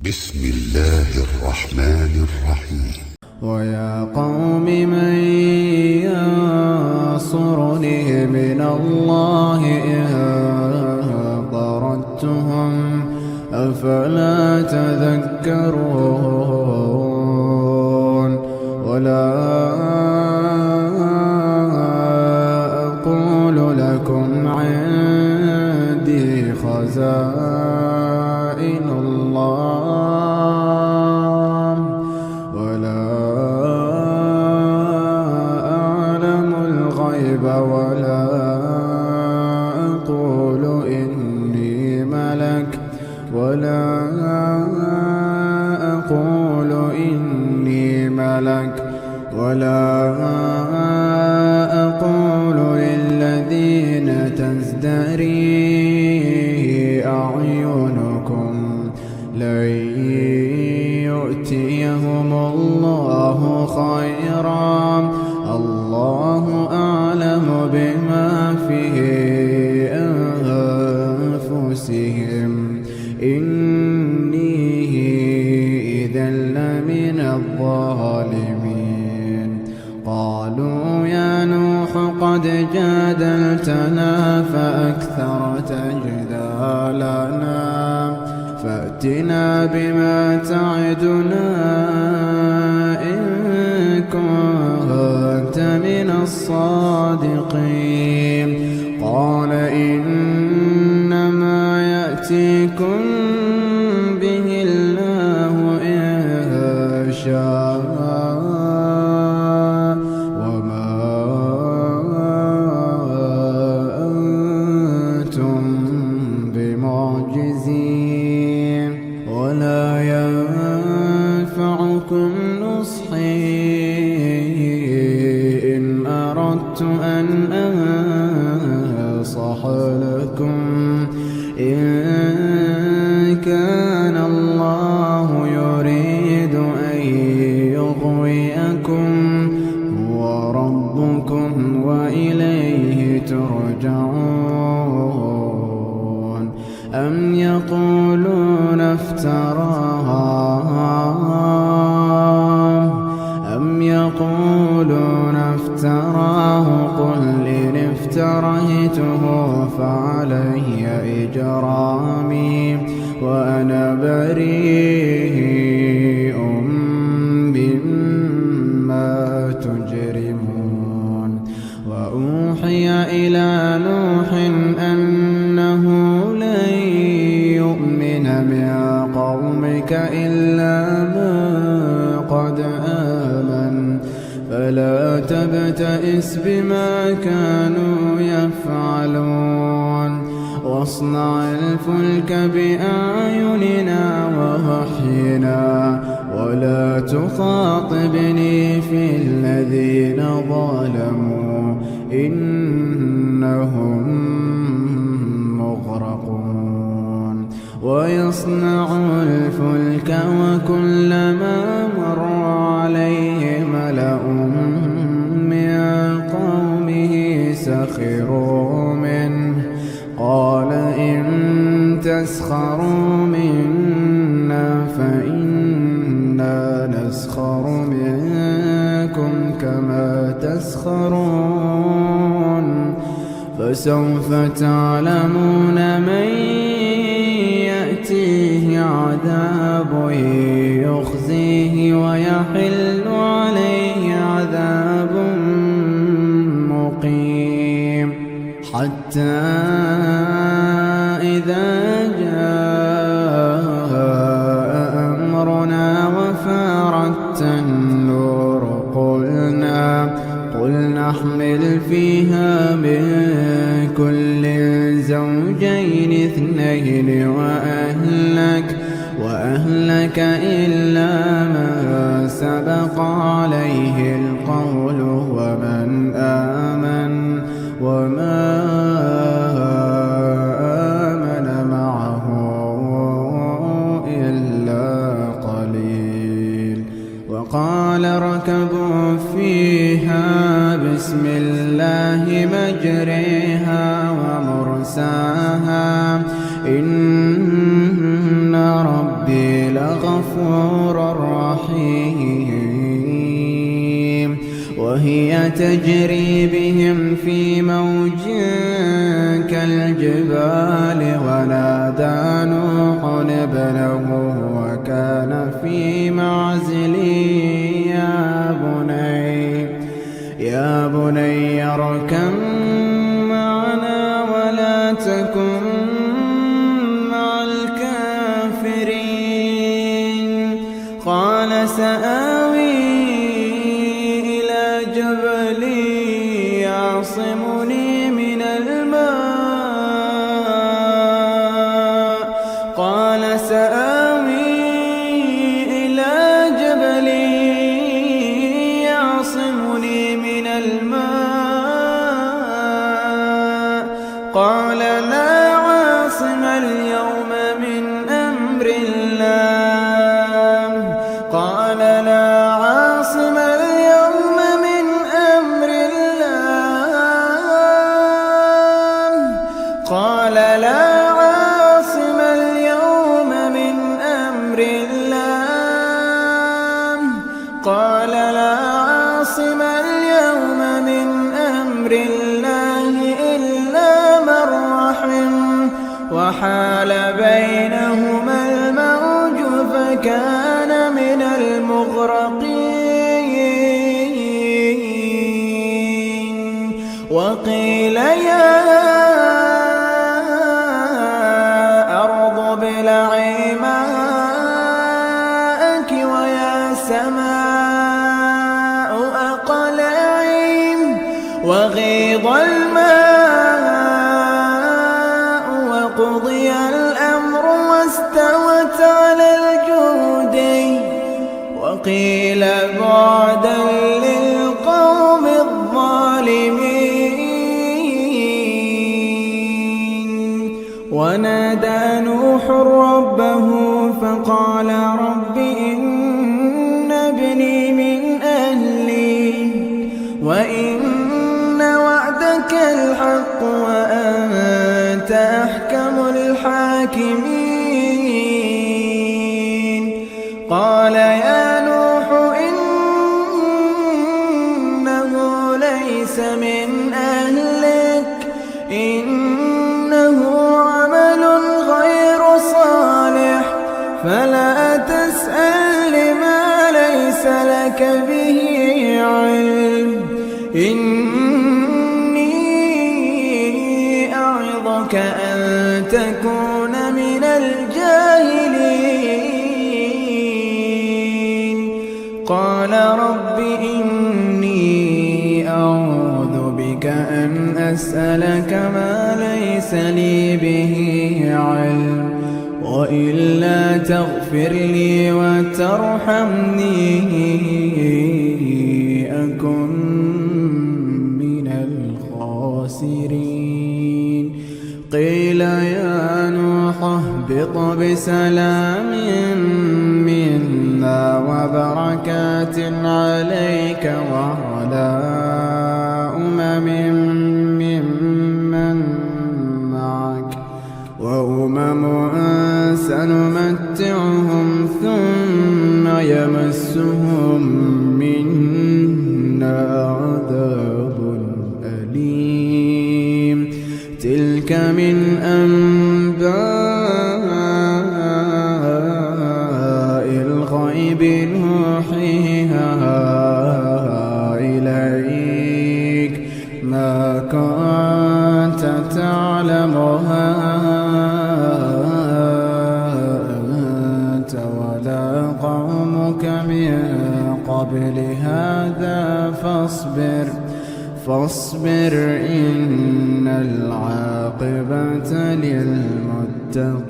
بسم الله الرحمن الرحيم. ويا قوم من ينصرني من الله إن طردتهم أفلا تذكرون. ولا أقول لكم عندي خزائن الله ولا أعلم الغيب ولا أقول إني ملك ولا أقول للذين تزدري أعينكم لن يؤتيهم الله خيرا الله أعلم بما في أنفسهم إني إذا لمن الظالمين. قالوا يا نوح قد جادلتنا فأكثرت جدالنا فأتنا بما تعدنا إن كنت من الصادقين. قال إنما يأتيكم به الله إن شاء وما أنتم بمعجزين ولا ينفعكم نصحي إن أردت أن أنصح لكم إن كان الله يريد أن يغويكم هو ربكم وإليه ترجعون. أم يقولون افتراه قل إن افتريته فعلي إجرامي وأنا بريء مما تجرمون. وأوحي إلى نوح أنه لن يؤمن من قومك إلا من قد آمن فلا تبتئس بما كانوا يفعلون واصنع الفلك بأعيننا ووحينا ولا تخاطبني في الذين ظلموا إنهم مغرقون. ويصنع الفلك وكلما مر عليه ملأ من قومه سخروا منه قال إن تسخروا منا فإنا نسخر منكم كما تسخرون. فسوف تعلمون من يأتيه عذاب يخزيه ويحل عليه عذاب مقيم. حتى إذا جاء أمرنا وفارت النور قل نحمل فيها من كل زوجين اثنين وأهلك إلا من سبق عليه القول ومن آمن وما آمن معه إلا قليل. وقال اركبوا فيها بسم الله مجريها ومرساها إن ربي لغفور غفور رحيم وهي تجري بهم في موج كالجبال ونادى نوح ابنه وكان في معزل يا بني اركب معنا ولا تكن مع الكافرين قال سآوي إلى جبل يعصمني من الماء قال سآوي إلى جبل يعصمني من الماء قال لا عاصم اليوم من أمر الله قال لا عاصم اليوم من أمر الله قال لا عاصم اليوم من أمر الله قال لا عاصم اليوم من أمر الله إلا من رحم وحال بينهما الموج فكان من المغرقين وقيل يا أرض ابلعي ماءك ويا سماء أقلعي وغيض الماء وقضي الأمر واستوت على الجود وقيل بعدا للقوم الظالمين ونادى نوح ربه فقال رب إن ابني من أهلي وإن وعدك الحق وأنت أحكم الحاكمين قال يا نوح إنه ليس من أهلك إنه عمل غير صالح فلا تسأل ما ليس لك به علم إني أعظك أن تكون من الجاهلين قال رب إني أعوذ بك أن أسألك ما ليس لي به علم وإلا تغفر لي وترحمني أكن من الخاسرين قيل يا نوح اهبط بسلام منا وبركات عليك وعلى ممن معك وأمم سنمتعهم ثم يمسهم منا عذاب أليم تلك من أنباء الغيب نوحيها إليك ما كنت تعلمها أنت ولا قومك من قبل هذا فاصبر إن العاقبة للمتقين